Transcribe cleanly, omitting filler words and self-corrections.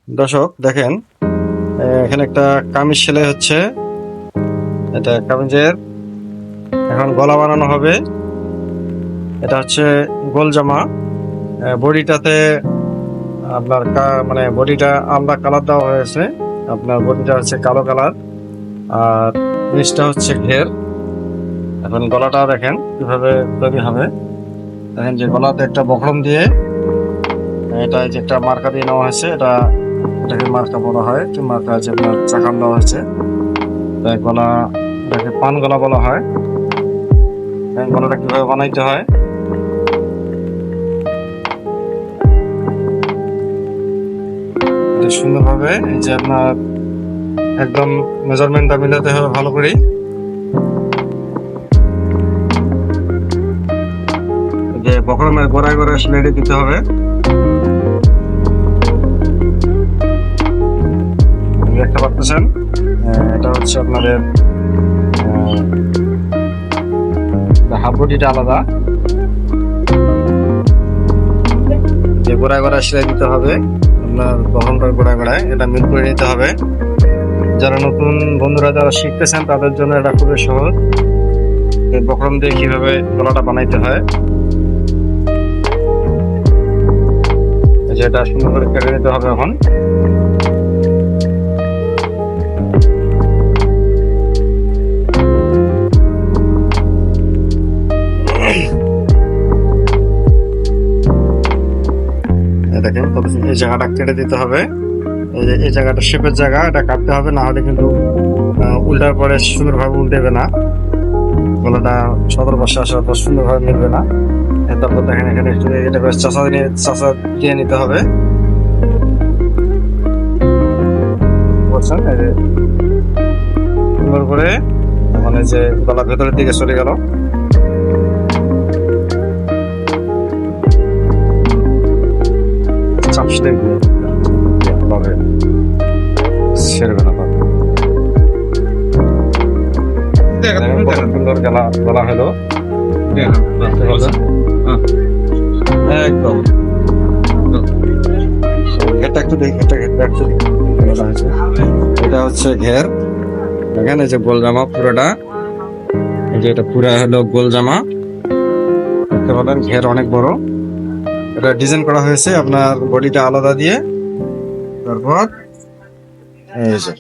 দর্শক দেখেন, এখানে একটা কামিজ সেলাই হচ্ছে। এটা কামিজের এখন গলা বানানো হবে। এটা হচ্ছে গোল জামা। বডিটাতে আপনার মানে বডিটা আলাদা কালার দেওয়া হয়েছে। আপনার বডিটা হচ্ছে কালো কালার, আর নিচটা হচ্ছে ঘের। এখন গলাটা দেখেন কিভাবে তৈরি হবে। দেখেন যে গলাতে একটা বকরম দিয়ে, এটা যে একটা মার্কা দিয়ে নেওয়া হয়েছে। এটাকে মার্কা বলা হয়। মার্কা আছে আপনার চাকান দেওয়া হয়েছে। তাই গলা, এটাকে পান গলা বলা হয়। গলাটা কিভাবে বানাইতে হয়, এটা সুন্দরভাবে এই যে আপনার একদম মেজারমেন্টটা মিলাতে হবে ভালো করে। যে বকরমের গোড়ায় গোড়ায় সেলাই দিতে হবে। দেখতে পাচ্ছেন, এটা হচ্ছে আপনাদের হাফ বডিটা আলাদা। যে গোড়ায় গোড়ায় সেলাই দিতে হবে আপনার বহনটার গোড়ায় গোড়ায়, এটা মিল করে নিতে হবে। যারা নতুন বন্ধুরা যারা শিখতেছেন তাদের জন্য এটা খুবই সহজ। বকরম দিয়ে কিভাবে গলাটা বানাইতে হয়, যেটা সুন্দর করে কেটে নিতে হবে। এখন দেখেন এই জায়গাটা কেটে দিতে হবে। এই জায়গাটা শেপের জায়গা, এটা কাটতে হবে, না হলে কিন্তু উল্টার পরে সুন্দরভাবে উল্টেবে না। গলাটা সদর পাশে আসা তো সুন্দরভাবে মিলবে না। তারপর দেখেন এখানে একটু এটা করে চাষা দিয়ে নিতে হবে। বুঝছেন, এই যে সুন্দর করে মানে যে গলা ভেতরের দিকে চলে গেল। চাপসিলে সেরবে না। সুন্দর গলা হলো একদম। ঘেরটা একটু দেখি, এটা হচ্ছে ঘের। দেখেন এই যে গোল জামা পুরোটা, এই যে এটা পুরা হলো গোল জামা। দেখতে পাবেন ঘের অনেক বড়। এটা ডিজাইন করা হয়েছে আপনার বডিটা আলাদা দিয়ে। তারপর এই যে